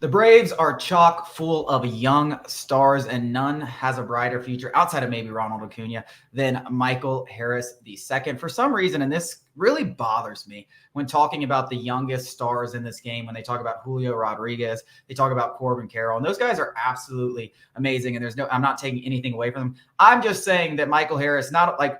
The Braves are chock full of young stars, and none has a brighter future outside of maybe Ronald Acuna than Michael Harris II. For some reason, and this really bothers me when talking about the youngest stars in this game, when they talk about Julio Rodriguez, they talk about Corbin Carroll, and those guys are absolutely amazing. And I'm not taking anything away from them. I'm just saying that Michael Harris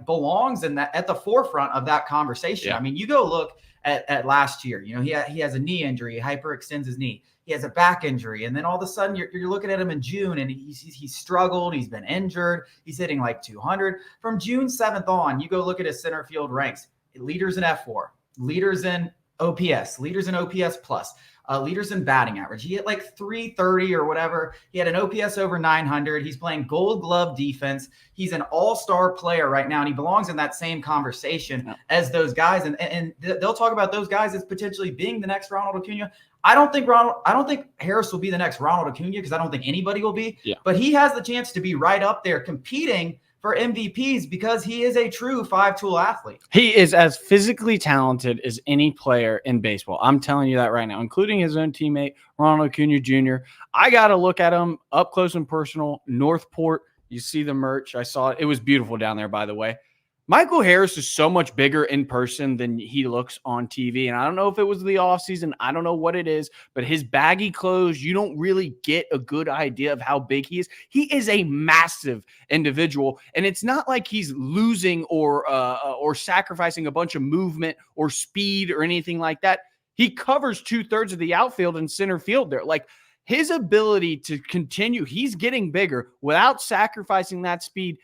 belongs in that at the forefront of that conversation. Yeah. I mean, you go look at last year. He has a knee injury, he hyperextends his knee. He has a back injury, and then all of a sudden you're looking at him in June, and he's struggled. He's been injured. He's hitting like 200. From June 7th on, you go look at his center field ranks: leaders in F4, leaders in OPS, leaders in OPS plus, leaders in batting average. He hit like 330 or whatever. He had an OPS over 900. He's playing Gold Glove defense. He's an all-star player right now, and he belongs in that same conversation as those guys. And they'll talk about those guys as potentially being the next Ronald Acuna. I don't think Harris will be the next Ronald Acuna, because I don't think anybody will be. Yeah. But he has the chance to be right up there competing for MVPs because he is a true five-tool athlete. He is as physically talented as any player in baseball. I'm telling you that right now, including his own teammate, Ronald Acuna Jr. I got to look at him up close and personal. Northport, you see the merch. I saw it. It was beautiful down there, by the way. Michael Harris is so much bigger in person than he looks on TV. And I don't know if it was the offseason. I don't know what it is, but his baggy clothes, you don't really get a good idea of how big he is. He is a massive individual. And it's not like he's losing or sacrificing a bunch of movement or speed or anything like that. He covers 2/3 of the outfield and center field there. Like, his ability to continue, he's getting bigger without sacrificing that speed.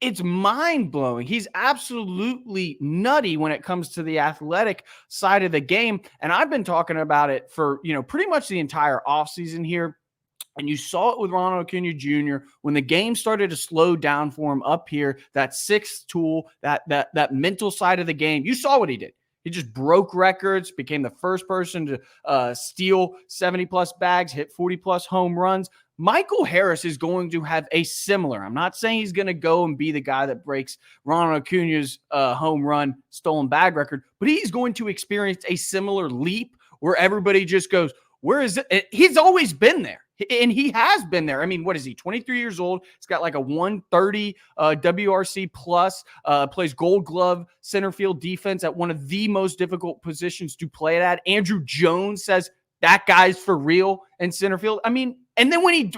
It's mind-blowing. He's absolutely nutty when it comes to the athletic side of the game. And I've been talking about it for, pretty much the entire offseason here. And you saw it with Ronald Acuna Jr. when the game started to slow down for him up here, that sixth tool, that mental side of the game. You saw what he did. He just broke records, became the first person to steal 70-plus bags, hit 40-plus home runs. Michael Harris is going to have a similar, I'm not saying he's going to go and be the guy that breaks Ronald Acuna's home run stolen bag record, but he's going to experience a similar leap where everybody just goes, where is it? He's always been there. And he has been there. I mean, what is he? 23 years old. He's got like a 130 WRC plus, plays Gold Glove center field defense at one of the most difficult positions to play it at. Andrew Jones says that guy's for real in center field. I mean, and then when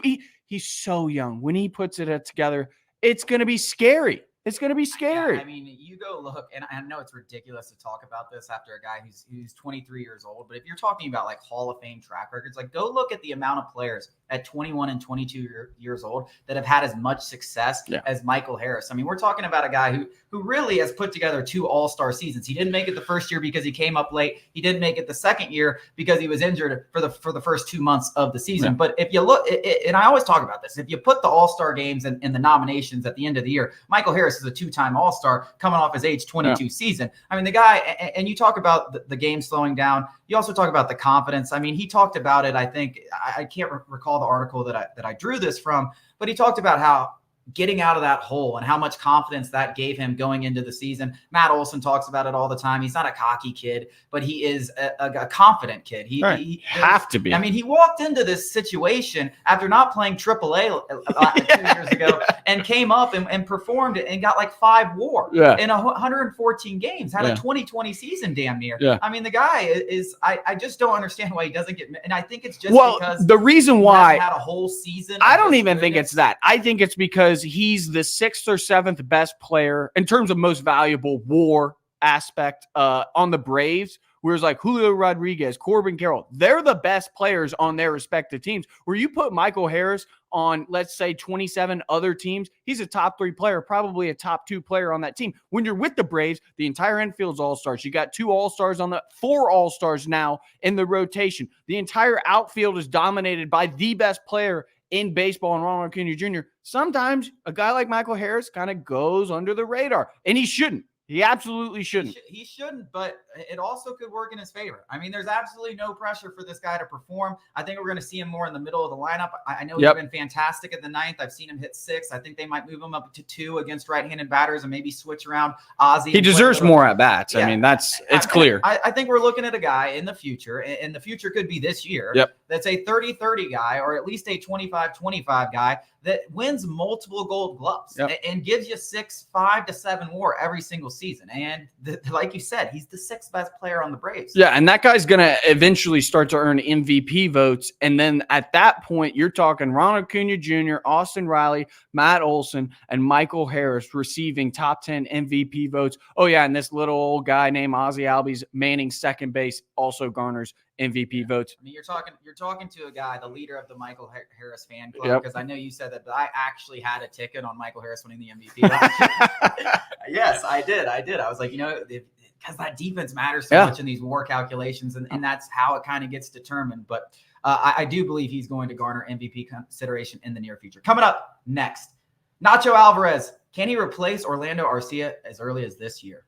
he's so young, when he puts it together, it's going to be scary. It's going to be scary. Yeah, I mean, you go look, and I know it's ridiculous to talk about this after a guy who's 23 years old, but if you're talking about like Hall of Fame track records, like go look at the amount of players at 21 and 22 years old that have had as much success as Michael Harris. I mean, we're talking about a guy who really has put together 2 all-star seasons. He didn't make it the first year because he came up late. He didn't make it the second year because he was injured for the first 2 months of the season. Yeah. But if you look, and I always talk about this, if you put the all-star games in the nominations at the end of the year, Michael Harris is a 2-time all-star coming off his age 22 season. I mean, the guy, and you talk about the game slowing down. You also talk about the confidence. I mean, he talked about it. I think I can't recall the article that I drew this from, but he talked about how getting out of that hole and how much confidence that gave him going into the season. Matt Olson talks about it all the time. He's not a cocky kid, but he is a confident kid. He have to be. I mean, he walked into this situation after not playing AAA 2 years ago and came up and performed it and got like 5 WAR in 114 games, had a 2020 season damn near. Yeah. I mean, the guy is, I just don't understand why he doesn't get, and I think it's just because the reason why he had a whole season. I don't even think it's that. I think it's because he's the 6th or 7th best player in terms of most valuable WAR aspect on the Braves. Whereas like Julio Rodriguez, Corbin Carroll, they're the best players on their respective teams. Where you put Michael Harris on, let's say, 27 other teams, he's a top 3 player, probably a top 2 player on that team. When you're with the Braves, the entire infield's all-stars. You got 2 all-stars 4 all-stars now in the rotation. The entire outfield is dominated by the best player in baseball, and Ronald Acuna Jr. Sometimes a guy like Michael Harris kind of goes under the radar, and he shouldn't. He absolutely shouldn't. He shouldn't, but it also could work in his favor. I mean, there's absolutely no pressure for this guy to perform. I think we're going to see him more in the middle of the lineup. I know he's been fantastic at the 9th. I've seen him hit 6. I think they might move him up to 2 against right-handed batters and maybe switch around Ozzie. He deserves more at bats. Yeah. I mean, it's clear. I think we're looking at a guy in the future, and the future could be this year. That's a 30-30 guy, or at least a 25-25 guy that wins multiple Gold Gloves and gives you 5 to 7 WAR every single season. And like you said, he's the 6th best player on the Braves. Yeah, and that guy's going to eventually start to earn MVP votes. And then at that point, you're talking Ronald Acuna Jr., Austin Riley, Matt Olson, and Michael Harris receiving top 10 MVP votes. Oh, yeah, and this little old guy named Ozzie Albies manning second base also garners MVP votes. I mean, you're talking to a guy, the leader of the Michael Harris fan club, because I know you said that, but I actually had a ticket on Michael Harris winning the MVP. Yes, I did. I was like, because that defense matters so much in these WAR calculations, and that's how it kind of gets determined. But I do believe he's going to garner MVP consideration in the near future. Coming up next, Nacho Alvarez. Can he replace Orlando Arcia as early as this year?